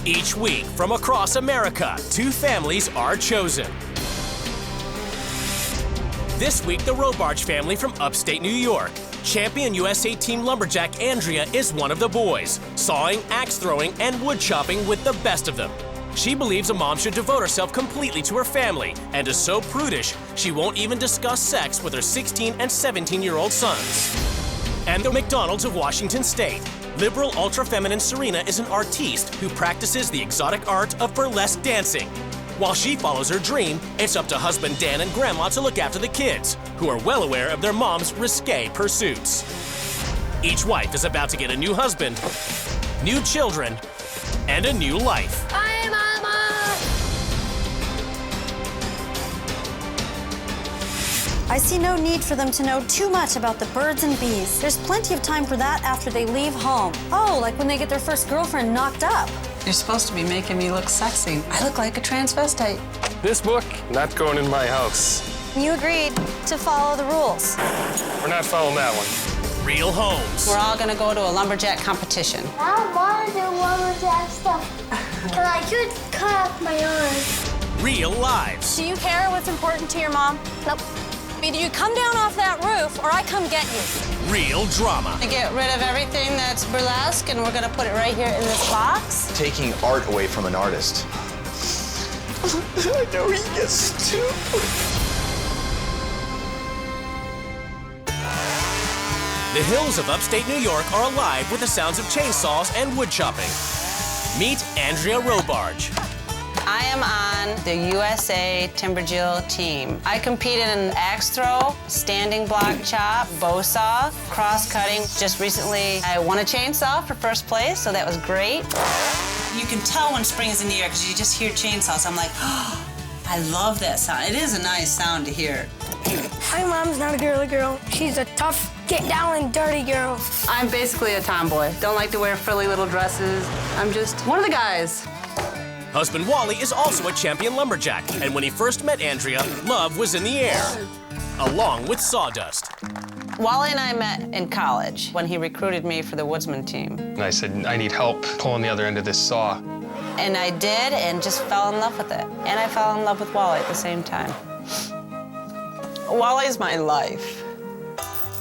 Each week, from across America, 2 families are chosen. This week, the Robarge family from upstate New York. Champion USA Team Lumberjack Andrea is one of the boys, sawing, axe throwing, and wood chopping with the best of them. She believes a mom should devote herself completely to her family and is so prudish, she won't even discuss sex with her 16 and 17-year-old sons. And the McDonald's of Washington State. Liberal ultra-feminine Serena is an artiste who practices the exotic art of burlesque dancing. While she follows her dream, it's up to husband Dan and grandma to look after the kids, who are well aware of their mom's risque pursuits. Each wife is about to get a new husband, new children, and a new life. Hi, Mama! I see no need for them to know too much about the birds and bees. There's plenty of time for that after they leave home. Oh, like when they get their first girlfriend knocked up. You're supposed to be making me look sexy. I look like a transvestite. This book, not going in my house. You agreed to follow the rules. We're not following that one. Real homes. We're all gonna go to a lumberjack competition. I don't want to do lumberjack stuff. Because I could cut off my arm. Real lives. Do you care what's important to your mom? Nope. Either you come down off that roof or I come get you. Real drama. To get rid of everything that's burlesque, and we're gonna put it right here in this box. Taking art away from an artist. I know he gets too. The hills of upstate New York are alive with the sounds of chainsaws and wood chopping. Meet Andrea Robarge. I am on the USA Timberjill team. I competed in axe throw, standing block chop, bow saw, cross-cutting. Just recently, I won a chainsaw for first place, so that was great. You can tell when spring is in the air because you just hear chainsaws. I'm like, oh, I love that sound. It is a nice sound to hear. My mom's not a girly girl. She's a tough, get down and dirty girl. I'm basically a tomboy. Don't like to wear frilly little dresses. I'm just one of the guys. Husband Wally is also a champion lumberjack, and when he first met Andrea, love was in the air, along with sawdust. Wally and I met in college when he recruited me for the woodsman team. And I said, I need help pulling the other end of this saw. And I did, and just fell in love with it. And I fell in love with Wally at the same time. Wally's my life.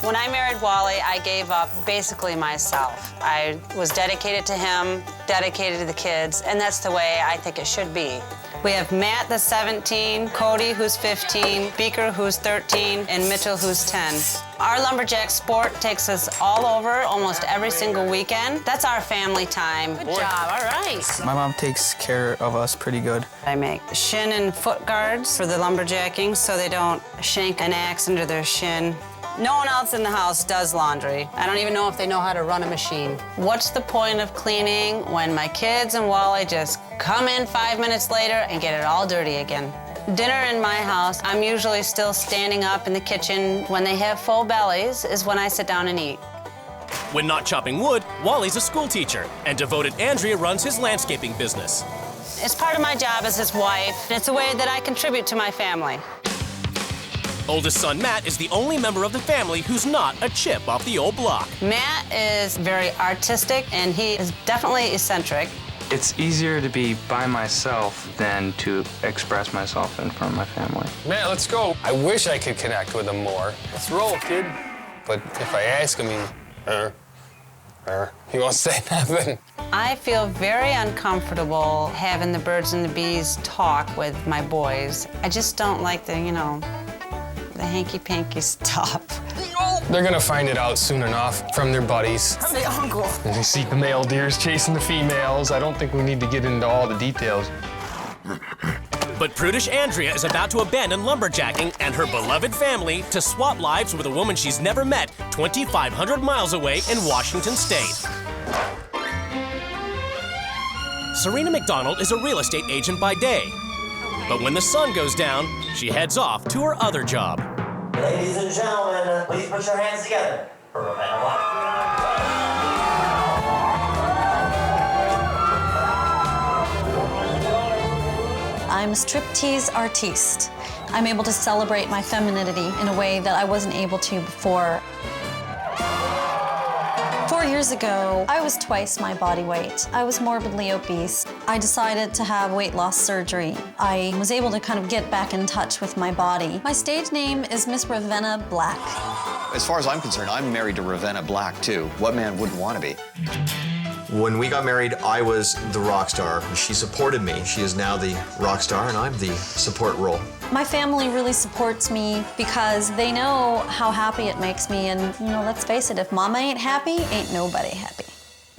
When I married Wally, I gave up basically myself. I was dedicated to him, dedicated to the kids, and that's the way I think it should be. We have Matt, that's 17, Cody, who's 15, Beaker, who's 13, and Mitchell, who's 10. Our lumberjack sport takes us all over almost every single weekend. That's our family time. Good job, all right. My mom takes care of us pretty good. I make shin and foot guards for the lumberjacking so they don't shank an axe into their shin. No one else in the house does laundry. I don't even know if they know how to run a machine. What's the point of cleaning when my kids and Wally just come in 5 minutes later and get it all dirty again? Dinner in my house, I'm usually still standing up in the kitchen. When they have full bellies is when I sit down and eat. When not chopping wood, Wally's a school teacher, and devoted Andrea runs his landscaping business. It's part of my job as his wife. It's a way that I contribute to my family. Oldest son Matt is the only member of the family who's not a chip off the old block. Matt is very artistic, and he is definitely eccentric. It's easier to be by myself than to express myself in front of my family. Man, let's go. I wish I could connect with him more. Let's roll, kid. But if I ask him, he won't say nothing. I feel very uncomfortable having the birds and the bees talk with my boys. I just don't like the, the hanky-panky stuff. They're gonna find it out soon enough from their buddies. I'm the uncle. And they see the male deers chasing the females. I don't think we need to get into all the details. But prudish Andrea is about to abandon lumberjacking and her beloved family to swap lives with a woman she's never met 2,500 miles away in Washington State. Serena McDonald is a real estate agent by day. But when the sun goes down, she heads off to her other job. Ladies and gentlemen, please put your hands together for Rebecca White. I'm a striptease artiste. I'm able to celebrate my femininity in a way that I wasn't able to before. 4 years years ago, I was twice my body weight. I was morbidly obese. I decided to have weight loss surgery. I was able to kind of get back in touch with my body. My stage name is Miss Ravenna Black. As far as I'm concerned, I'm married to Ravenna Black, too. What man wouldn't want to be? When we got married, I was the rock star. She supported me. She is now the rock star, and I'm the support role. My family really supports me because they know how happy it makes me. And, you know, let's face it, if mama ain't happy, ain't nobody happy.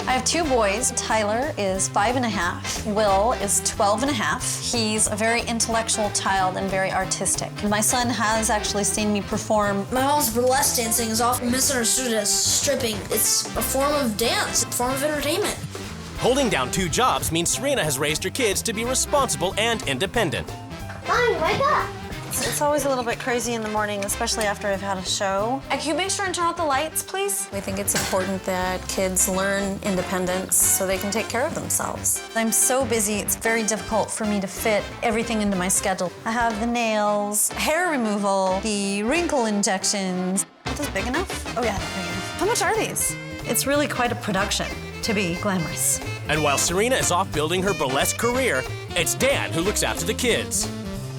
I have 2 boys. Tyler is 5.5. Will is 12.5. He's a very intellectual child and very artistic. My son has actually seen me perform. My mom's burlesque dancing is often misunderstood as stripping. It's a form of dance, a form of entertainment. Holding down 2 jobs means Serena has raised her kids to be responsible and independent. Mommy, wake up! It's always a little bit crazy in the morning, especially after I've had a show. Can you make sure and turn out the lights, please? I think it's important that kids learn independence so they can take care of themselves. I'm so busy, it's very difficult for me to fit everything into my schedule. I have the nails, hair removal, the wrinkle injections. Are those big enough? Oh yeah, they're big enough. How much are these? It's really quite a production to be glamorous. And while Serena is off building her burlesque career, it's Dan who looks after the kids.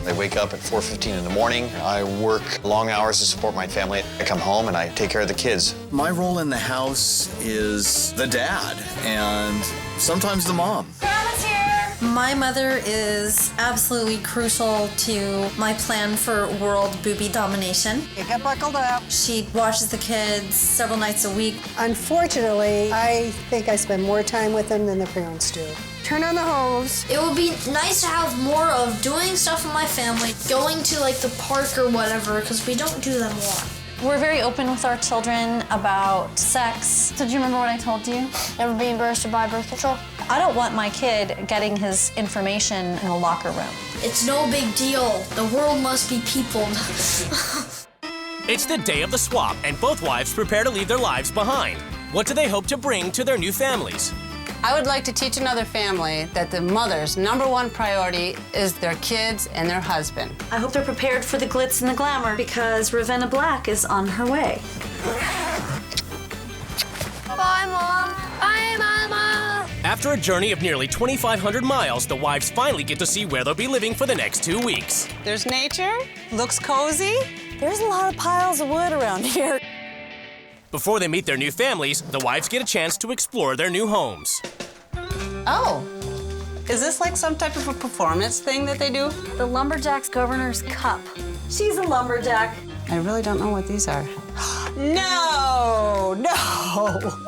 I wake up at 4:15 in the morning. I work long hours to support my family. I come home and I take care of the kids. My role in the house is the dad and sometimes the mom. Grandma's here! My mother is absolutely crucial to my plan for world booby domination. You get buckled up. She watches the kids several nights a week. Unfortunately, I think I spend more time with them than the parents do. Turn on the hose. It would be nice to have more of doing stuff with my family, going to like the park or whatever, because we don't do that a lot. We're very open with our children about sex. So do you remember what I told you? Never being bursted by birth control. I don't want my kid getting his information in a locker room. It's no big deal. The world must be peopled. It's the day of the swap, and both wives prepare to leave their lives behind. What do they hope to bring to their new families? I would like to teach another family that the mother's #1 priority is their kids and their husband. I hope they're prepared for the glitz and the glamour because Ravenna Black is on her way. Bye, Mom. Bye, Mama. After a journey of nearly 2,500 miles, the wives finally get to see where they'll be living for the next 2 weeks. There's nature, looks cozy. There's a lot of piles of wood around here. Before they meet their new families, the wives get a chance to explore their new homes. Oh, is this like some type of a performance thing that they do? The Lumberjack's Governor's Cup. She's a lumberjack. I really don't know what these are. No.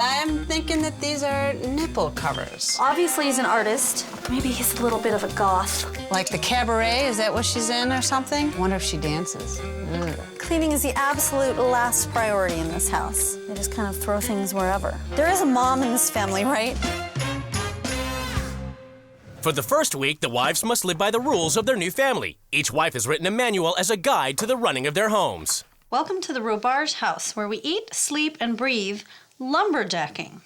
I'm thinking that these are nipple covers. Obviously, he's an artist. Maybe he's a little bit of a goth. Like the cabaret, is that what she's in or something? Wonder if she dances. Ugh. Cleaning is the absolute last priority in this house. They just kind of throw things wherever. There is a mom in this family, right? For the first week, the wives must live by the rules of their new family. Each wife has written a manual as a guide to the running of their homes. Welcome to the Robarge house, where we eat, sleep, and breathe lumberjacking.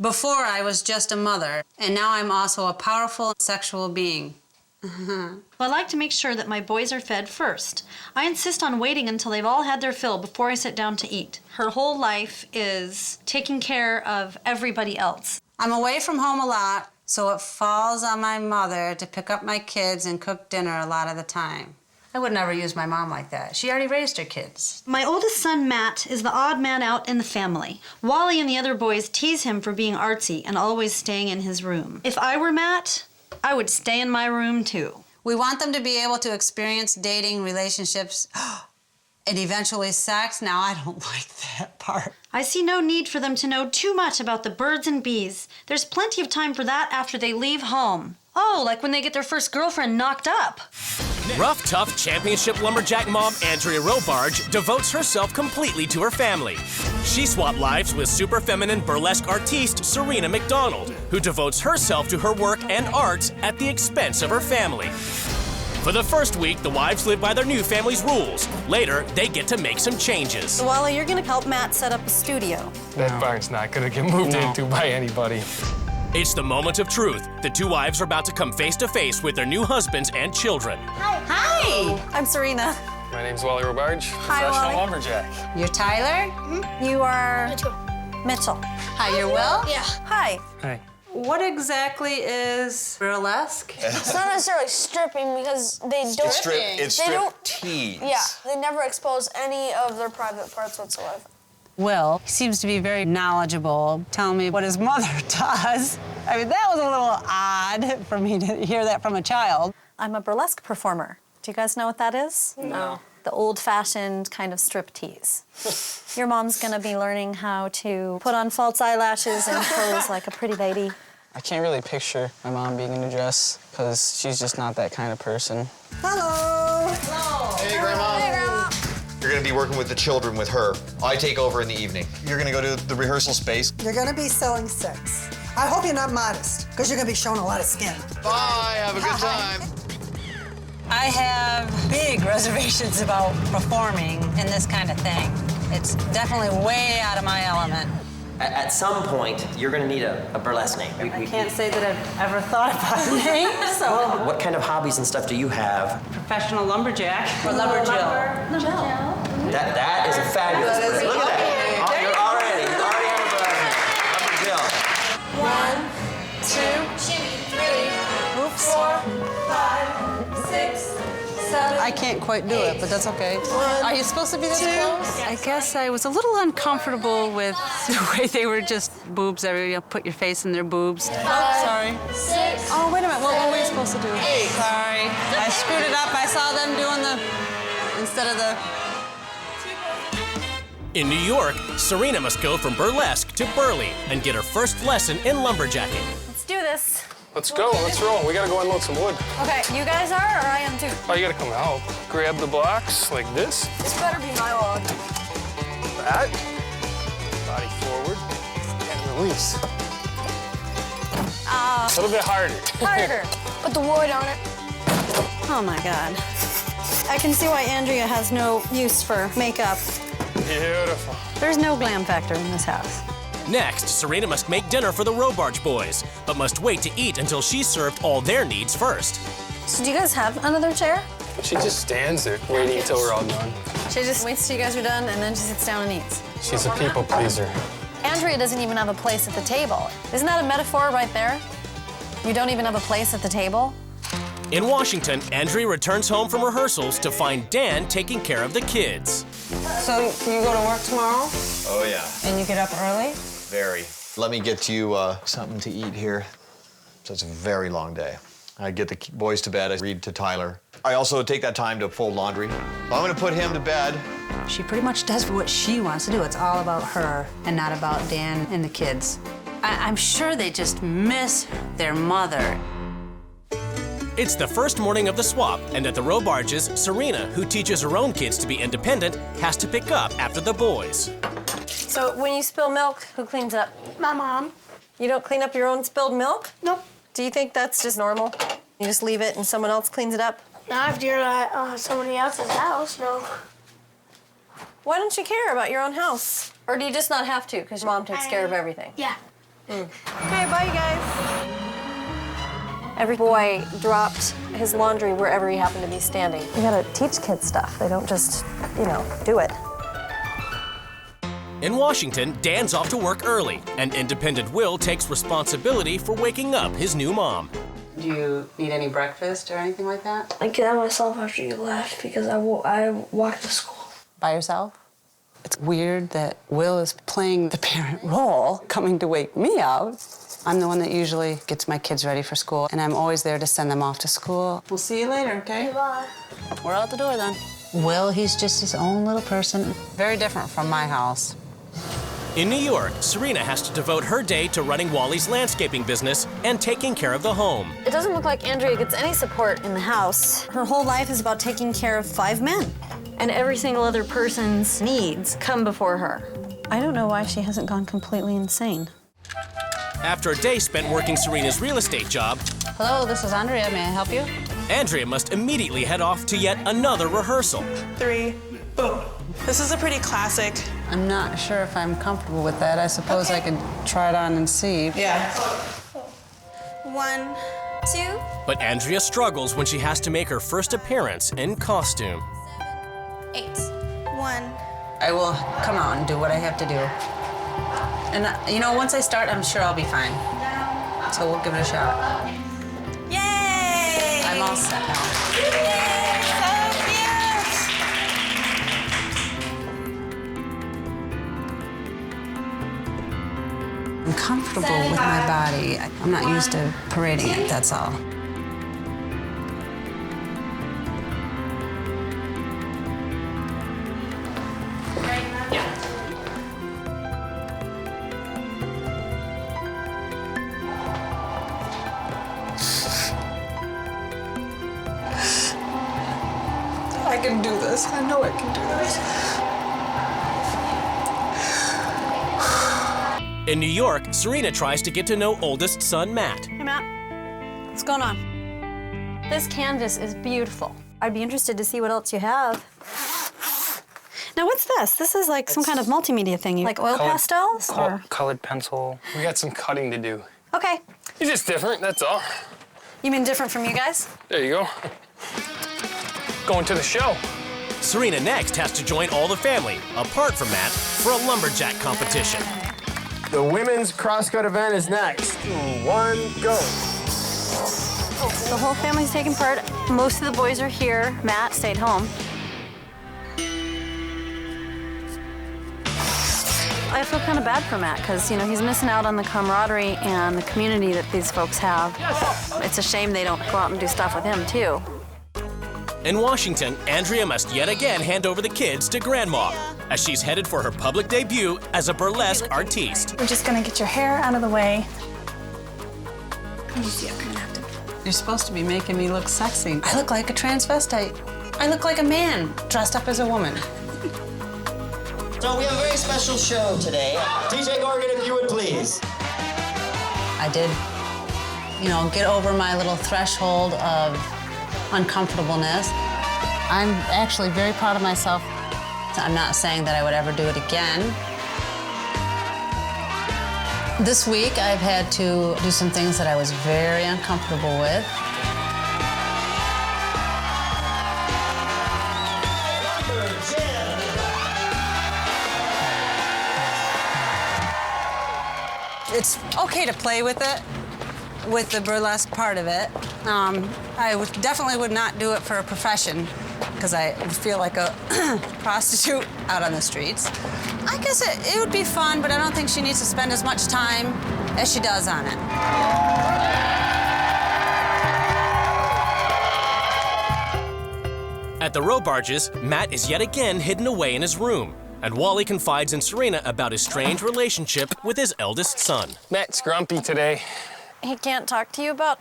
Before, I was just a mother, and now I'm also a powerful sexual being. Well, I like to make sure that my boys are fed first. I insist on waiting until they've all had their fill before I sit down to eat. Her whole life is taking care of everybody else. I'm away from home a lot, so it falls on my mother to pick up my kids and cook dinner a lot of the time. I would never use my mom like that. She already raised her kids. My oldest son, Matt, is the odd man out in the family. Wally and the other boys tease him for being artsy and always staying in his room. If I were Matt, I would stay in my room too. We want them to be able to experience dating, relationships, and eventually sex. Now, I don't like that part. I see no need for them to know too much about the birds and bees. There's plenty of time for that after they leave home. Oh, like when they get their first girlfriend knocked up. Rough, tough championship lumberjack mom Andrea Robarge devotes herself completely to her family. She swapped lives with super feminine burlesque artiste Serena McDonald, who devotes herself to her work and arts at the expense of her family. For the first week, the wives live by their new family's rules. Later, they get to make some changes. So, Wally, you're gonna help Matt set up a studio. That barn's not gonna get moved into by anybody. It's the moment of truth. The two wives are about to come face to face with their new husbands and children. Hi! I'm Serena. My name's Wally Robarge, Hi, professional Wally. lumberjack. You're Tyler? You are... Mitchell. Hi, you're Will? Yeah. Hi. Hi. What exactly is burlesque? It's not necessarily stripping because they don't. It's strip tease. Yeah, they never expose any of their private parts whatsoever. Will seems to be very knowledgeable, telling me what his mother does. I mean, that was a little odd for me to hear that from a child. I'm a burlesque performer. Do you guys know what that is? No. The old-fashioned kind of striptease. Your mom's gonna be learning how to put on false eyelashes and pose like a pretty lady. I can't really picture my mom being in a dress because she's just not that kind of person. Hello. Hello. Hey, Grandma. Hey, Grandma. You're gonna be working with the children with her. I take over in the evening. You're gonna go to the rehearsal space. You're gonna be selling sex. I hope you're not modest, because you're gonna be showing a lot of skin. Bye, have a good time. I have big reservations about performing in this kind of thing. It's definitely way out of my element. At some point, you're going to need a burlesque name. I can't say that I've ever thought about a name, so. What kind of hobbies and stuff do you have? Professional lumberjack or lumberjill. That is a fabulous word. Look at that. You're already have a burlesque name. 1, 2, 3, move 4, 5, 6, 7. I can't quite do it, but that's okay. Are you supposed to be this close? I guess I was a little uncomfortable with the way they were just boobs everywhere. You put your face in their boobs. Oh, sorry. 6. Oh, wait a minute. What were we supposed to do? 8. Sorry. I screwed it up. I saw them doing instead of the... In New York, Serena must go from burlesque to burly and get her first lesson in lumberjacking. Let's do this. Let's go, let's roll. We gotta go unload some wood. Okay, you guys are, or I am too? Oh, you gotta come out. Grab the blocks like this. This better be my log. That. Body forward. And release. A little bit harder. Harder. Put the wood on it. Oh my God. I can see why Andrea has no use for makeup. Beautiful. There's no glam factor in this house. Next, Serena must make dinner for the Robarge boys, but must wait to eat until she's served all their needs first. So do you guys have another chair? She just stands there waiting until we're all done. She just waits till you guys are done and then she sits down and eats. She's a people pleaser. Andrea doesn't even have a place at the table. Isn't that a metaphor right there? You don't even have a place at the table? In Washington, Andrea returns home from rehearsals to find Dan taking care of the kids. So you go to work tomorrow? Oh, yeah. And you get up early? Very. Let me get you something to eat here. So it's a very long day. I get the boys to bed, I read to Tyler. I also take that time to fold laundry. I'm gonna put him to bed. She pretty much does what she wants to do. It's all about her and not about Dan and the kids. I'm sure they just miss their mother. It's the first morning of the swap, and at the Robarges, Serena, who teaches her own kids to be independent, has to pick up after the boys. So when you spill milk, who cleans up? My mom. You don't clean up your own spilled milk? Nope. Do you think that's just normal? You just leave it and someone else cleans it up? Not if you're at somebody else's house, no. Why don't you care about your own house? Or do you just not have to because your mom takes care of everything? Yeah. Okay, bye, you guys. Every boy dropped his laundry wherever he happened to be standing. You gotta teach kids stuff. They don't just, do it. In Washington, Dan's off to work early, and independent Will takes responsibility for waking up his new mom. Do you need any breakfast or anything like that? I get that myself after you left because I walked to school. By yourself? It's weird that Will is playing the parent role, coming to wake me up. I'm the one that usually gets my kids ready for school, and I'm always there to send them off to school. We'll see you later, okay? Bye. We're out the door then. Will, he's just his own little person. Very different from my house. In New York, Serena has to devote her day to running Wally's landscaping business and taking care of the home. It doesn't look like Andrea gets any support in the house. Her whole life is about taking care of 5 men. And every single other person's needs come before her. I don't know why she hasn't gone completely insane. After a day spent working Serena's real estate job, Hello, this is Andrea. May I help you? Andrea must immediately head off to yet another rehearsal. 3, boom. This is a pretty classic. I'm not sure if I'm comfortable with that. I suppose I could try it on and see. Yeah. 1, 2. But Andrea struggles when she has to make her first appearance in costume. 8. 1. I will come out and do what I have to do. And you know, once I start, I'm sure I'll be fine. So we'll give it a shot. Yay! I'm all set now. Yay! So cute! I'm comfortable with my body. I'm not used to parading it, that's all. I can do this. I know I can do this. In New York, Serena tries to get to know oldest son Matt. Hey, Matt. What's going on? This canvas is beautiful. I'd be interested to see what else you have. Now, what's this? This is like some kind of multimedia thing. Like oil pastels? Or? Colored pencil. We got some cutting to do. Okay. You're just different, that's all. You mean different from you guys? There you go. Going to the show. Serena next has to join all the family, apart from Matt, for a lumberjack competition. The women's cross-cut event is next. 1, go. The whole family's taking part. Most of the boys are here. Matt stayed home. I feel kind of bad for Matt because, you know, he's missing out on the camaraderie and the community that these folks have. It's a shame they don't go out and do stuff with him, too. In Washington, Andrea must yet again hand over the kids to Grandma as she's headed for her public debut as a burlesque artiste. We're just gonna get your hair out of the way. You're supposed to be making me look sexy. I look like a transvestite. I look like a man dressed up as a woman. So we have a very special show today. DJ Gorgon, if you would please. I did, you know, get over my little threshold of uncomfortableness. I'm actually very proud of myself. I'm not saying that I would ever do it again. This week, I've had to do some things that I was very uncomfortable with. It's okay to play with it, with the burlesque part of it. I definitely would not do it for a profession because I would feel like a prostitute out on the streets. I guess it would be fun, but I don't think she needs to spend as much time as she does on it. At the row barges, Matt is yet again hidden away in his room, and Wally confides in Serena about his strange relationship with his eldest son. Matt's grumpy today. He can't talk to you about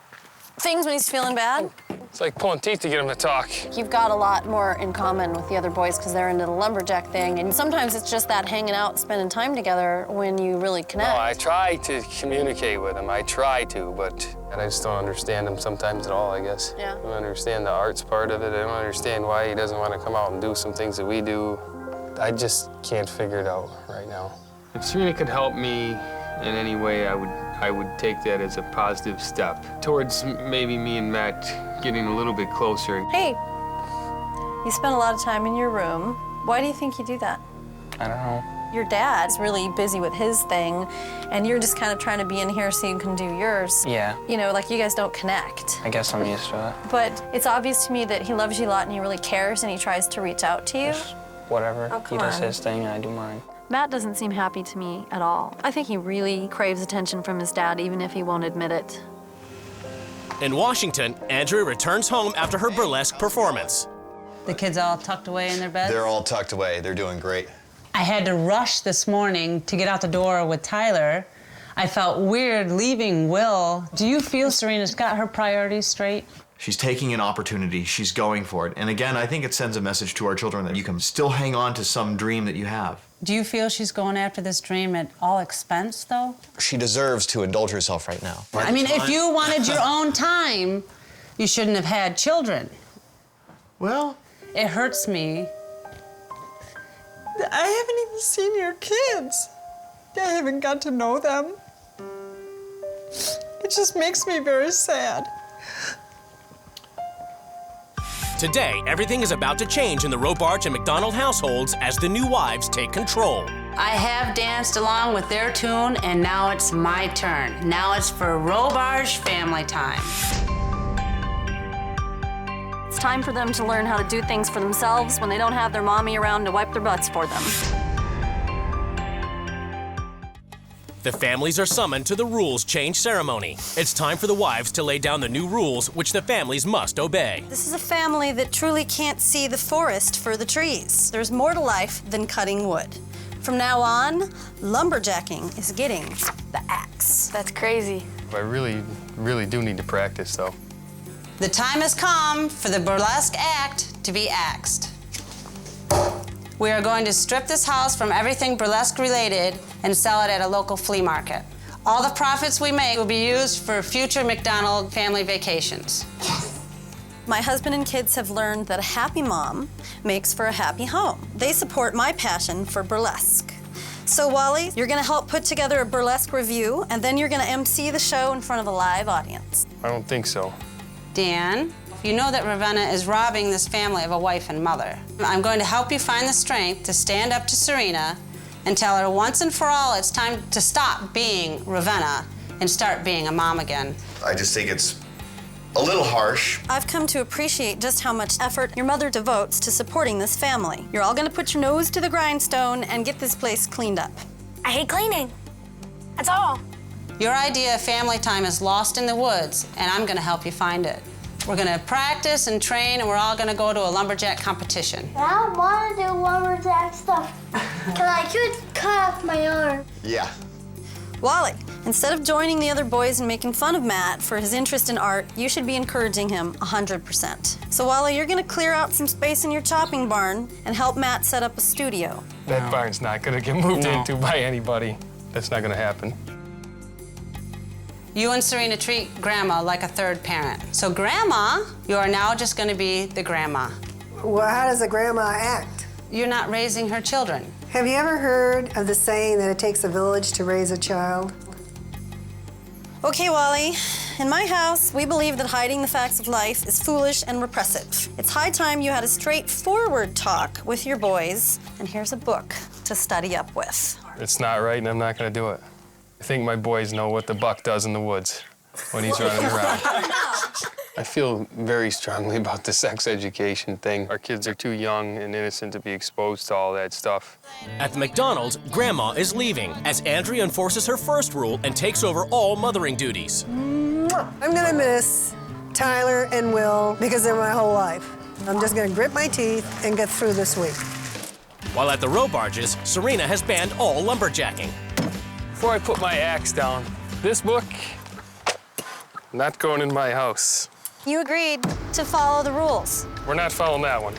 things when he's feeling bad? It's like pulling teeth to get him to talk. You've got a lot more in common with the other boys because they're into the lumberjack thing, and sometimes it's just that hanging out, spending time together when you really connect. No, I try to communicate with him. I try to, but I just don't understand him sometimes at all, I guess. Yeah. I don't understand the arts part of it. I don't understand why he doesn't want to come out and do some things that we do. I just can't figure it out right now. If Serena could help me in any way, I would take that as a positive step towards maybe me and Matt getting a little bit closer. Hey, you spend a lot of time in your room. Why do you think you do that? I don't know. Your dad's really busy with his thing, and you're just kind of trying to be in here so you can do yours. Yeah. You know, like you guys don't connect. I guess I'm used to it. But it's obvious to me that he loves you a lot and he really cares and he tries to reach out to you. Just whatever. Oh, He come does on. his thing and I do mine. Matt doesn't seem happy to me at all. I think he really craves attention from his dad, even if he won't admit it. In Washington, Andrea returns home after her burlesque performance. The kids all tucked away in their beds? They're all tucked away. They're doing great. I had to rush this morning to get out the door with Tyler. I felt weird leaving Will. Do you feel Serena's got her priorities straight? She's taking an opportunity. She's going for it. And again, I think it sends a message to our children that you can still hang on to some dream that you have. Do you feel she's going after this dream at all expense, though? She deserves to indulge herself right now. I mean, if you wanted your own time, you shouldn't have had children. Well, it hurts me. I haven't even seen your kids. I haven't got to know them. It just makes me very sad. Today, everything is about to change in the Robarge and McDonald households as the new wives take control. I have danced along with their tune, and now it's my turn. Now it's for Robarge family time. It's time for them to learn how to do things for themselves when they don't have their mommy around to wipe their butts for them. The families are summoned to the rules change ceremony. It's time for the wives to lay down the new rules which the families must obey. This is a family that truly can't see the forest for the trees. There's more to life than cutting wood. From now on, lumberjacking is getting the axe. That's crazy. I really do need to practice, though. The time has come for the burlesque act to be axed. We are going to strip this house from everything burlesque related and sell it at a local flea market. All the profits we make will be used for future McDonald family vacations. My husband and kids have learned that a happy mom makes for a happy home. They support my passion for burlesque. So Wally, you're gonna help put together a burlesque review, and then you're gonna MC the show in front of a live audience. I don't think so. Dan, you know that Ravenna is robbing this family of a wife and mother. I'm going to help you find the strength to stand up to Serena and tell her once and for all it's time to stop being Ravenna and start being a mom again. I just think it's a little harsh. I've come to appreciate just how much effort your mother devotes to supporting this family. You're all gonna put your nose to the grindstone and get this place cleaned up. I hate cleaning. That's all. Your idea of family time is lost in the woods, and I'm gonna help you find it. We're gonna practice and train, and we're all gonna go to a lumberjack competition. I don't want to do lumberjack stuff. Because I could cut off my arm. Yeah. Wally, instead of joining the other boys and making fun of Matt for his interest in art, you should be encouraging him 100%. So Wally, you're gonna clear out some space in your chopping barn and help Matt set up a studio. That barn's not gonna get moved into by anybody. That's not gonna happen. You and Serena treat Grandma like a third parent. So Grandma, you are now just gonna be the grandma. Well, how does a grandma act? You're not raising her children. Have you ever heard of the saying that it takes a village to raise a child? Okay, Wally. In my house, we believe that hiding the facts of life is foolish and repressive. It's high time you had a straightforward talk with your boys, and here's a book to study up with. It's not right, and I'm not gonna do it. I think my boys know what the buck does in the woods when he's running around. I feel very strongly about the sex education thing. Our kids are too young and innocent to be exposed to all that stuff. At the McDonald's, Grandma is leaving as Andrea enforces her first rule and takes over all mothering duties. I'm gonna miss Tyler and Will because they're my whole life. I'm just gonna grit my teeth and get through this week. While at the Robarges, Serena has banned all lumberjacking. Before I put my axe down, this book, not going in my house. You agreed to follow the rules. We're not following that one.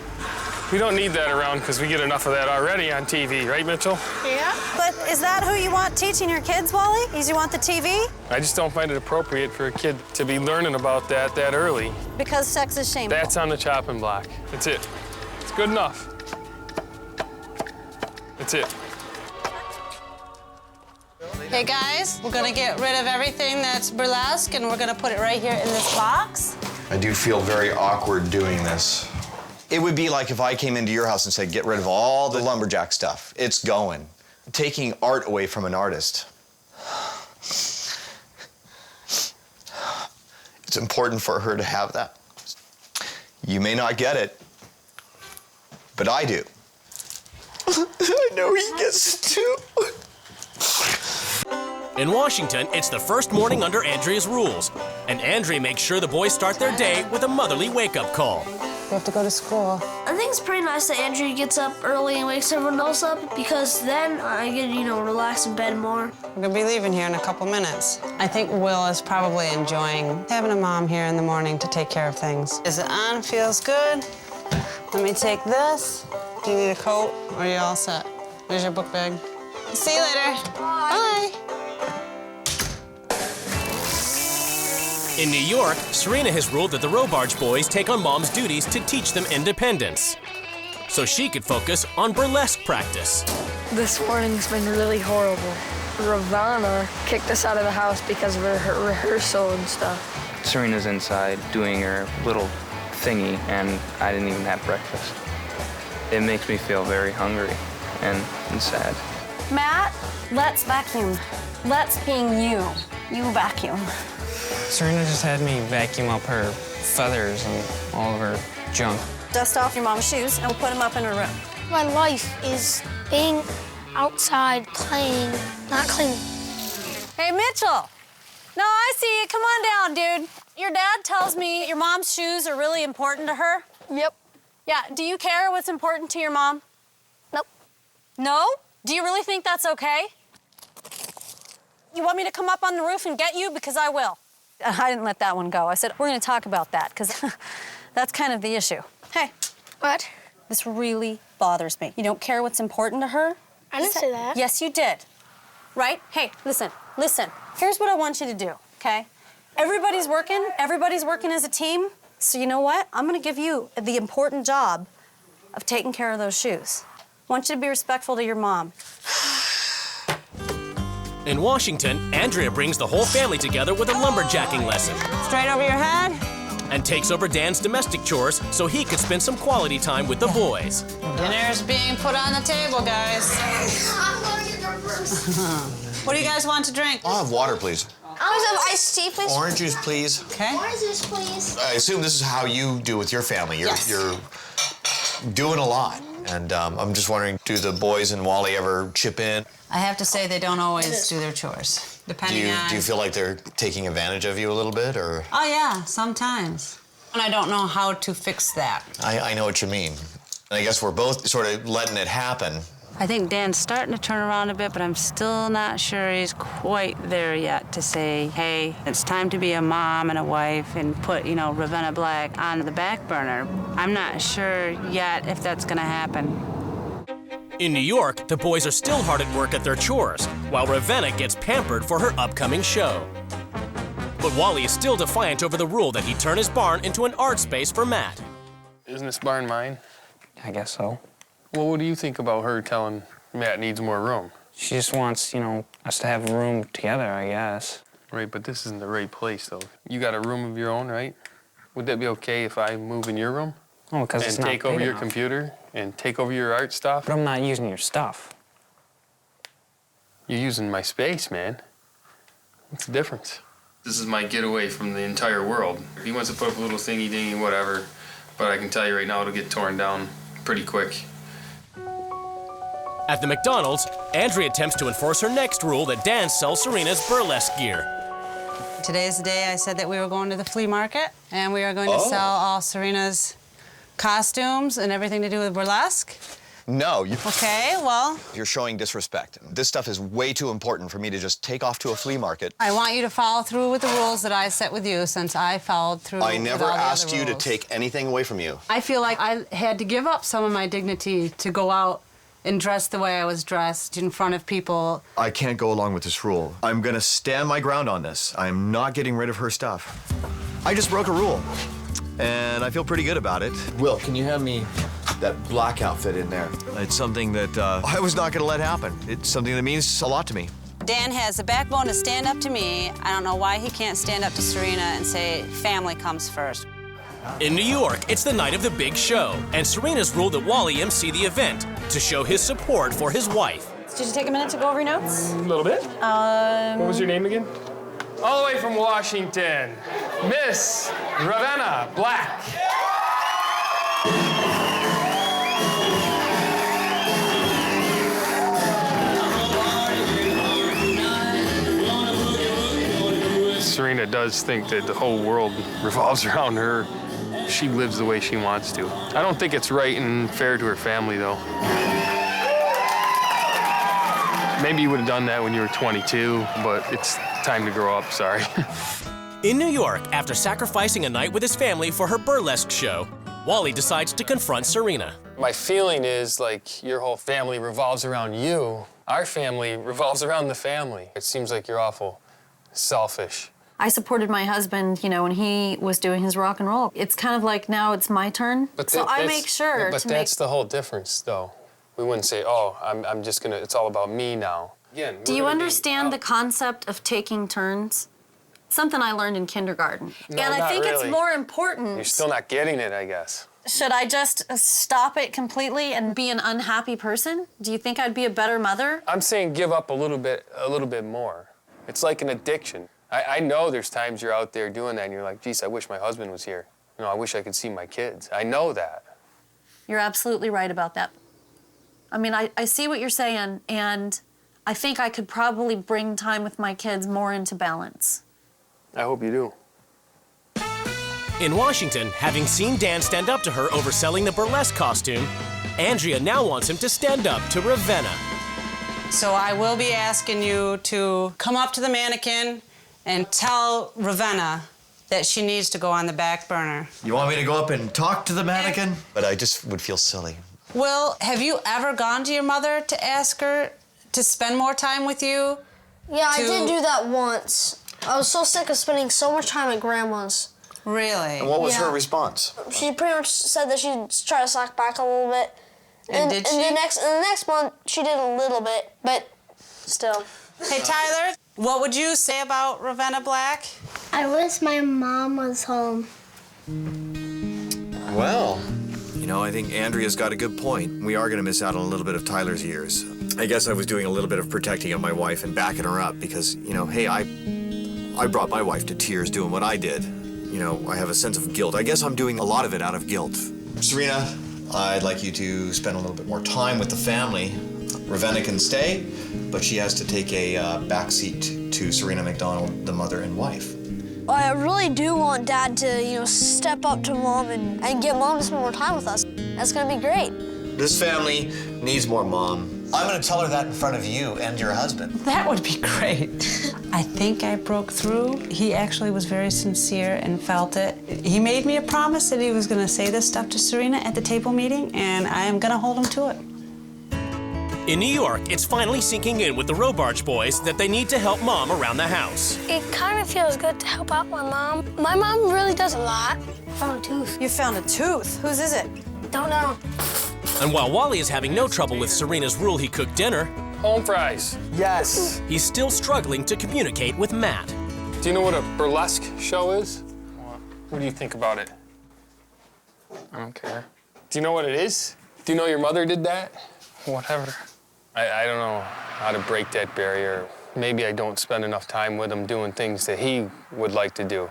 We don't need that around because we get enough of that already on TV, right, Mitchell? Yeah. But is that who you want teaching your kids, Wally? Is you want the TV? I just don't find it appropriate for a kid to be learning about that early. Because sex is shameful. That's on the chopping block. That's it. It's good enough. That's it. Hey guys, we're gonna get rid of everything that's burlesque and we're gonna put it right here in this box. I do feel very awkward doing this. It would be like if I came into your house and said, get rid of all the lumberjack stuff. It's going. Taking art away from an artist. It's important for her to have that. You may not get it, but I do. I know he gets it too. In Washington, it's the first morning under Andrea's rules, and Andrea makes sure the boys start their day with a motherly wake-up call. We have to go to school. I think it's pretty nice that Andrea gets up early and wakes everyone else up because then I get, relax in bed more. We're gonna be leaving here in a couple minutes. I think Will is probably enjoying having a mom here in the morning to take care of things. Is it on? Feels good? Let me take this. Do you need a coat or are you all set? There's your book bag. See you later. Bye. In New York, Serena has ruled that the Robarge boys take on Mom's duties to teach them independence, so she could focus on burlesque practice. This morning's been really horrible. Ravenna kicked us out of the house because of her rehearsal and stuff. Serena's inside doing her little thingy, and I didn't even have breakfast. It makes me feel very hungry and sad. Matt, let's vacuum. Let's being you. You vacuum. Serena just had me vacuum up her feathers and all of her junk. Dust off your mom's shoes and we'll put them up in her room. My life is being outside, playing, not cleaning. Hey, Mitchell. No, I see you. Come on down, dude. Your dad tells me your mom's shoes are really important to her. Yep. Yeah, do you care what's important to your mom? Nope. No? Do you really think that's okay? You want me to come up on the roof and get you? Because I will. I didn't let that one go. I said, we're gonna talk about that, because that's kind of the issue. Hey. What? This really bothers me. You don't care what's important to her? I didn't say that. Yes, you did. Right? Hey, listen. Here's what I want you to do, okay? Everybody's working as a team. So you know what? I'm gonna give you the important job of taking care of those shoes. I want you to be respectful to your mom. In Washington, Andrea brings the whole family together with a lumberjacking lesson. Straight over your head. And takes over Dan's domestic chores so he could spend some quality time with the boys. Dinner's being put on the table, guys. What do you guys want to drink? I'll have water, please. I'll have iced tea, please. Orange juice, please. Okay. Orange juice, please. I assume this is how you do with your family. Yes. You're doing a lot. And I'm just wondering, do the boys and Wally ever chip in? I have to say they don't always do their chores, depending on... Do you feel like they're taking advantage of you a little bit, or...? Oh, yeah, sometimes. And I don't know how to fix that. I know what you mean. And I guess we're both sort of letting it happen. I think Dan's starting to turn around a bit, but I'm still not sure he's quite there yet to say, hey, it's time to be a mom and a wife and put, Ravenna Black on the back burner. I'm not sure yet if that's gonna happen. In New York, the boys are still hard at work at their chores, while Ravenna gets pampered for her upcoming show. But Wally is still defiant over the rule that he turn his barn into an art space for Matt. Isn't this barn mine? I guess so. Well, what do you think about her telling Matt needs more room? She just wants, us to have a room together, I guess. Right, but this isn't the right place, though. You got a room of your own, right? Would that be okay if I move in your room? Oh, because it's not take over big your enough. computer and take over your art stuff? But I'm not using your stuff. You're using my space, man. What's the difference? This is my getaway from the entire world. If he wants to put up a little thingy-dingy, whatever, but I can tell you right now it'll get torn down pretty quick. At the McDonald's, Andrea attempts to enforce her next rule that Dan sells Serena's burlesque gear. Today's the day I said that we were going to the flea market, and we are going to sell all Serena's costumes and everything to do with burlesque. No, you... Okay, well... You're showing disrespect. This stuff is way too important for me to just take off to a flea market. I want you to follow through with the rules that I set with you, since I followed through I never with all the asked other you to rules. take anything away from you. I feel like I had to give up some of my dignity to go out and dress the way I was dressed in front of people. I can't go along with this rule. I'm gonna stand my ground on this. I'm not getting rid of her stuff. I just broke a rule, and I feel pretty good about it. Will, can you have me that black outfit in there? It's something that I was not gonna let happen. It's something that means a lot to me. Dan has the backbone to stand up to me. I don't know why he can't stand up to Serena and say family comes first. In New York, it's the night of the big show, and Serena's ruled that Wally MC the event to show his support for his wife. Did you take a minute to go over your notes? A little bit. What was your name again? All the way from Washington, Miss Ravenna Black. Serena does think that the whole world revolves around her. She lives the way she wants to. I don't think it's right and fair to her family, though. Maybe you would have done that when you were 22, but it's time to grow up, sorry. In New York, after sacrificing a night with his family for her burlesque show, Wally decides to confront Serena. My feeling is like your whole family revolves around you. Our family revolves around the family. It seems like you're awful selfish. I supported my husband, when he was doing his rock and roll. It's kind of like now it's my turn. But so I make sure But that's the whole difference, though. We wouldn't say, oh, I'm just gonna, it's all about me now. Again, Do you understand the concept of taking turns? Something I learned in kindergarten. No, and I not think really. it's more important. You're still not getting it, I guess. Should I just stop it completely and be an unhappy person? Do you think I'd be a better mother? I'm saying give up a little bit more. It's like an addiction. I know there's times you're out there doing that and you're like, geez, I wish my husband was here. You know, I wish I could see my kids. I know that. You're absolutely right about that. I mean, I see what you're saying, and I think I could probably bring time with my kids more into balance. I hope you do. In Washington, having seen Dan stand up to her over selling the burlesque costume, Andrea now wants him to stand up to Ravenna. So I will be asking you to come up to the mannequin and tell Ravenna that she needs to go on the back burner. You want me to go up and talk to the mannequin? But I just would feel silly. Will, have you ever gone to your mother to ask her to spend more time with you? Yeah, I did do that once. I was so sick of spending so much time at Grandma's. Really? And what was her response? She pretty much said that she'd try to slack back a little bit. And did she? The next month, she did a little bit, but still. Hey, Tyler, what would you say about Ravenna Black? I wish my mom was home. Well, you know, I think Andrea's got a good point. We are going to miss out on a little bit of Tyler's years. I guess I was doing a little bit of protecting of my wife and backing her up because, you know, hey, I brought my wife to tears doing what I did. You know, I have a sense of guilt. I guess I'm doing a lot of it out of guilt. Serena, I'd like you to spend a little bit more time with the family. Ravenna can stay, but she has to take a backseat to Serena McDonald, the mother and wife. I really do want Dad to, step up to Mom and get Mom to spend more time with us. That's gonna be great. This family needs more Mom. I'm gonna tell her that in front of you and your husband. That would be great. I think I broke through. He actually was very sincere and felt it. He made me a promise that he was gonna say this stuff to Serena at the table meeting, and I am gonna hold him to it. In New York, it's finally sinking in with the Robarge boys that they need to help Mom around the house. It kind of feels good to help out my mom. My mom really does a lot. I found a tooth. You found a tooth? Whose is it? Don't know. And while Wally is having no trouble with Serena's rule he cook dinner, home fries. Yes. He's still struggling to communicate with Matt. Do you know what a burlesque show is? What do you think about it? I don't care. Do you know what it is? Do you know your mother did that? Whatever. I don't know how to break that barrier. Maybe I don't spend enough time with him doing things that he would like to do.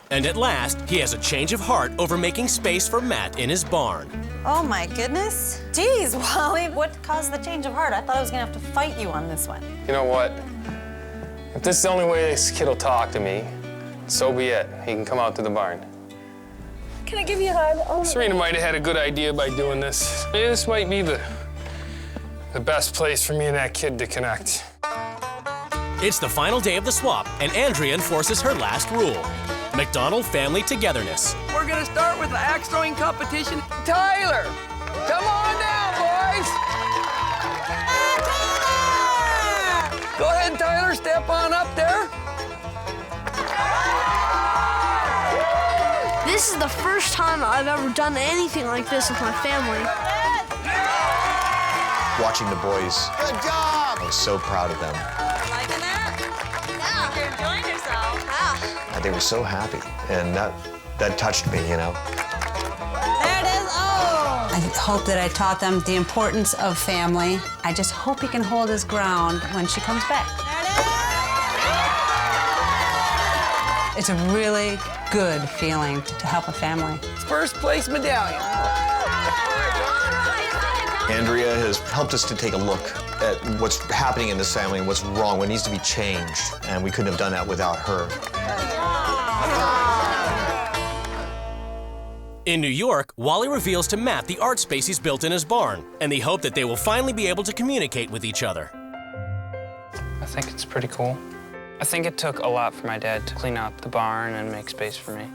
And at last, he has a change of heart over making space for Matt in his barn. Oh my goodness. Geez, Wally, what caused the change of heart? I thought I was gonna have to fight you on this one. You know what? If this is the only way this kid will talk to me, so be it. He can come out to the barn. Can I give you a hug? Oh. Serena might have had a good idea by doing this. Maybe this might be the best place for me and that kid to connect. It's the final day of the swap, and Andrea enforces her last rule: McDonald family togetherness. We're gonna start with the axe throwing competition. Tyler, come on down, boys. Go ahead, Tyler, step on up there. This is the first time I've ever done anything like this with my family. Watching the boys, Good job. I was so proud of them. Liking that? Yeah. You're enjoying yourself. Ah. They were so happy, and that touched me, you know. There it is. Oh. I hope that I taught them the importance of family. I just hope he can hold his ground when she comes back. It's a really good feeling to help a family. First place medallion. Andrea has helped us to take a look at what's happening in this family and what's wrong, what needs to be changed, and we couldn't have done that without her. In New York, Wally reveals to Matt the art space he's built in his barn, and they hope that they will finally be able to communicate with each other. I think it's pretty cool. I think it took a lot for my dad to clean out the barn and make space for me.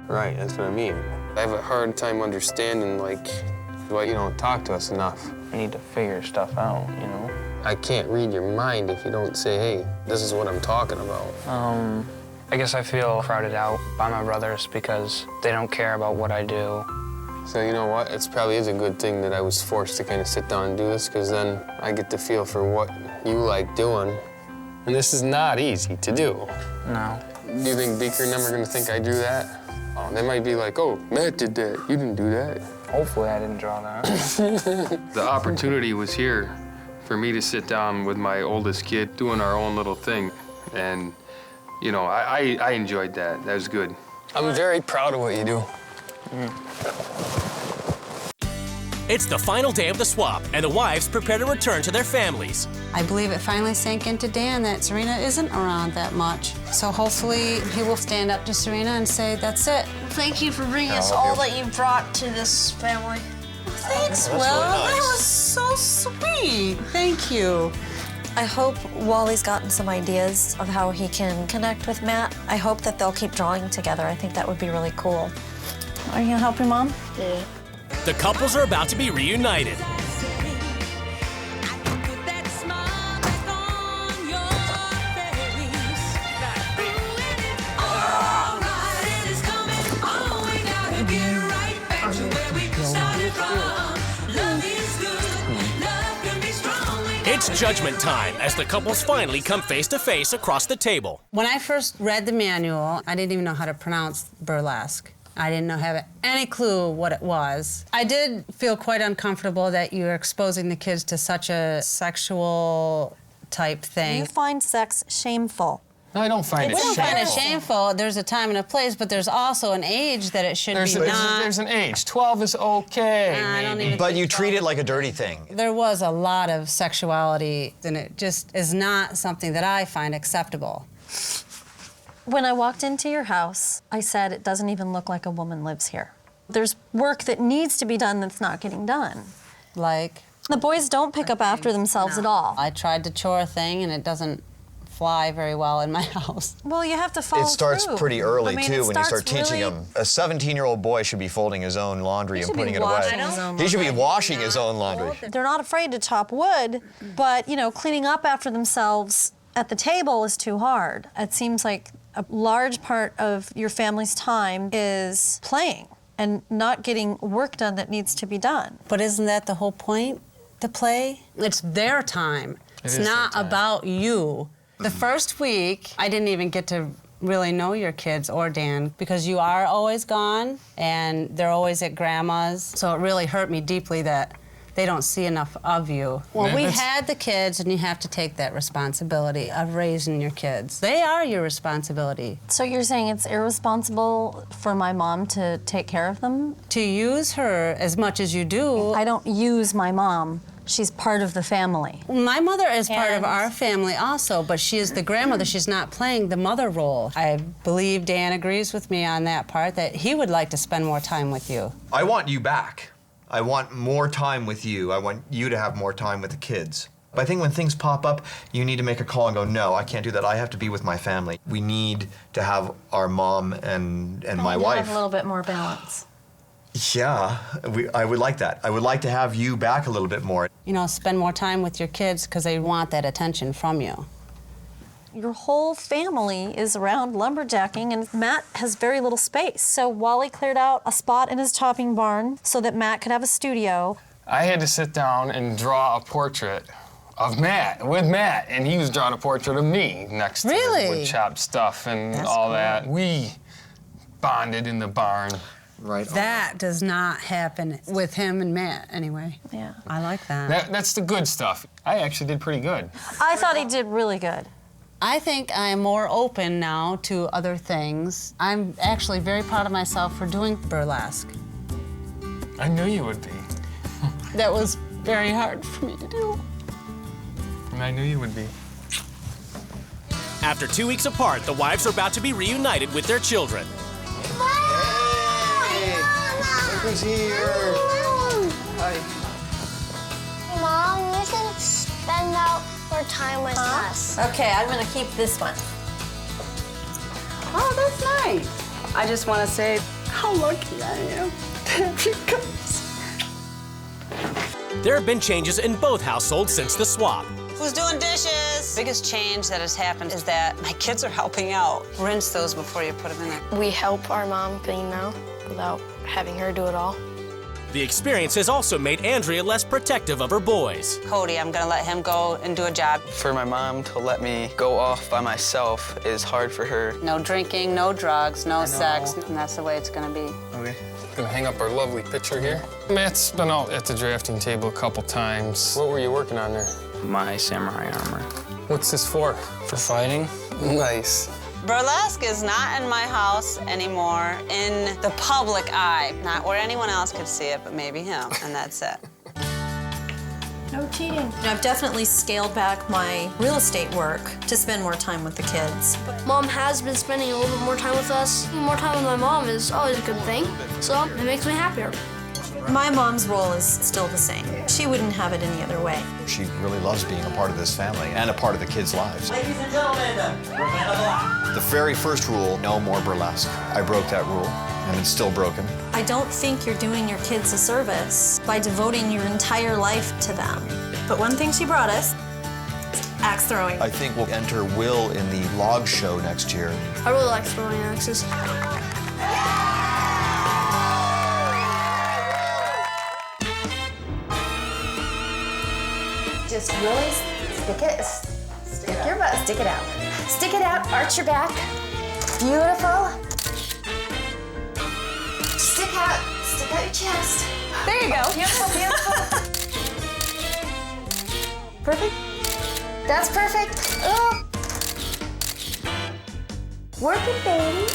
Right, that's what I mean. I have a hard time understanding, like, why you don't talk to us enough. I need to figure stuff out, you know? I can't read your mind if you don't say, hey, this is what I'm talking about. I guess I feel crowded out by my brothers because they don't care about what I do. So you know what? It probably is a good thing that I was forced to kind of sit down and do this, because then I get to feel for what you like doing. And this is not easy to do. No. Do you think Beaker and them are gonna think I drew that? Oh, they might be like, oh, Matt did that. You didn't do that. Hopefully I didn't draw that. The opportunity was here for me to sit down with my oldest kid, doing our own little thing. And, you know, I enjoyed that. That was good. I'm very proud of what you do. It's the final day of the swap, and the wives prepare to return to their families. I believe it finally sank into Dan that Serena isn't around that much. So hopefully he will stand up to Serena and say, that's it. Thank you for bringing us all that you brought to this family. Thanks, Will. really nice. That was so sweet. Thank you. I hope Wally's gotten some ideas of how he can connect with Matt. I hope that they'll keep drawing together. I think that would be really cool. Are you gonna help your mom? Yeah. The couples are about to be reunited. It's judgment time as the couples finally come face to face across the table. When I first read the manual, I didn't even know how to pronounce burlesque. I didn't have any clue what it was. I did feel quite uncomfortable that you're exposing the kids to such a sexual type thing. You find sex shameful. No, I don't find it We don't shameful. find it shameful. There's a time and a place, but there's also an age that it should be not. There's an age. 12 is okay, I don't maybe. even But you treat it like a dirty thing. There was a lot of sexuality, and it just is not something that I find acceptable. When I walked into your house, I said it doesn't even look like a woman lives here. There's work that needs to be done that's not getting done. Like? The boys don't pick up after themselves at all. I tried the chore thing, and it doesn't fly very well in my house. Well, you have to follow It starts through. pretty early, I mean, too, it when you start starts teaching really- them. A 17-year-old boy should be folding his own laundry and putting it away. He should be washing his own laundry. They're not afraid to chop wood, but, you know, cleaning up after themselves at the table is too hard. It seems like a large part of your family's time is playing and not getting work done that needs to be done. But isn't that the whole point, to play? It's their time. It's not about you. The first week, I didn't even get to really know your kids or Dan because you are always gone and they're always at grandma's. So it really hurt me deeply that they don't see enough of you. Well, we had the kids, and you have to take that responsibility of raising your kids. They are your responsibility. So you're saying it's irresponsible for my mom to take care of them? To use her as much as you do. I don't use my mom. She's part of the family. My mother is part of our family also, but she is the grandmother. She's not playing the mother role. I believe Dan agrees with me on that part, that he would like to spend more time with you. I want you back. I want more time with you. I want you to have more time with the kids. But I think when things pop up, you need to make a call and go, no, I can't do that. I have to be with my family. We need to have our mom and my wife. Have a little bit more balance. Yeah, I would like that. I would like to have you back a little bit more. You know, spend more time with your kids because they want that attention from you. Your whole family is around lumberjacking, and Matt has very little space. So Wally cleared out a spot in his chopping barn so that Matt could have a studio. I had to sit down and draw a portrait of Matt, with Matt, and he was drawing a portrait of me next to the wood chop stuff and all that. We bonded in the barn. Right. That does not happen with him and Matt, anyway. Yeah. I like that. That's the good stuff. I actually did pretty good. I thought he did really good. I think I'm more open now to other things. I'm actually very proud of myself for doing burlesque. I knew you would be. That was very hard for me to do. And I knew you would be. After 2 weeks apart, the wives are about to be reunited with their children. Who's here? Hi. Mom, you should spend out more time with us. Okay, I'm gonna keep this one. Oh, that's nice. I just want to say how lucky I am that you guys. There have been changes in both households since the swap. Who's doing dishes? Biggest change that has happened is that my kids are helping out. Rinse those before you put them in there. We help our mom clean now without having her do it all. The experience has also made Andrea less protective of her boys. Cody, I'm gonna let him go and do a job. For my mom to let me go off by myself is hard for her. No drinking, no drugs, no sex, and that's the way it's gonna be. Okay. Gonna hang up our lovely picture here. Matt's been out at the drafting table a couple times. What were you working on there? My samurai armor. What's this for? For fighting? Nice. Burlesque is not in my house anymore in the public eye. Not where anyone else could see it, but maybe him, and that's it. No cheating. I've definitely scaled back my real estate work to spend more time with the kids. Mom has been spending a little bit more time with us. More time with my mom is always a good thing, so it makes me happier. My mom's role is still the same. She wouldn't have it any other way. She really loves being a part of this family and a part of the kids' lives. Ladies and gentlemen, The very first rule, no more burlesque. I broke that rule, and it's still broken. I don't think you're doing your kids a service by devoting your entire life to them. But one thing she brought us is axe throwing. I think we'll enter Will in the log show next year. I really like throwing axes. Just really stick your butt, stick it out. Stick it out, arch your back. Beautiful. Stick out your chest. There you go. Beautiful, beautiful. Perfect. That's perfect. Oh. Work it, baby.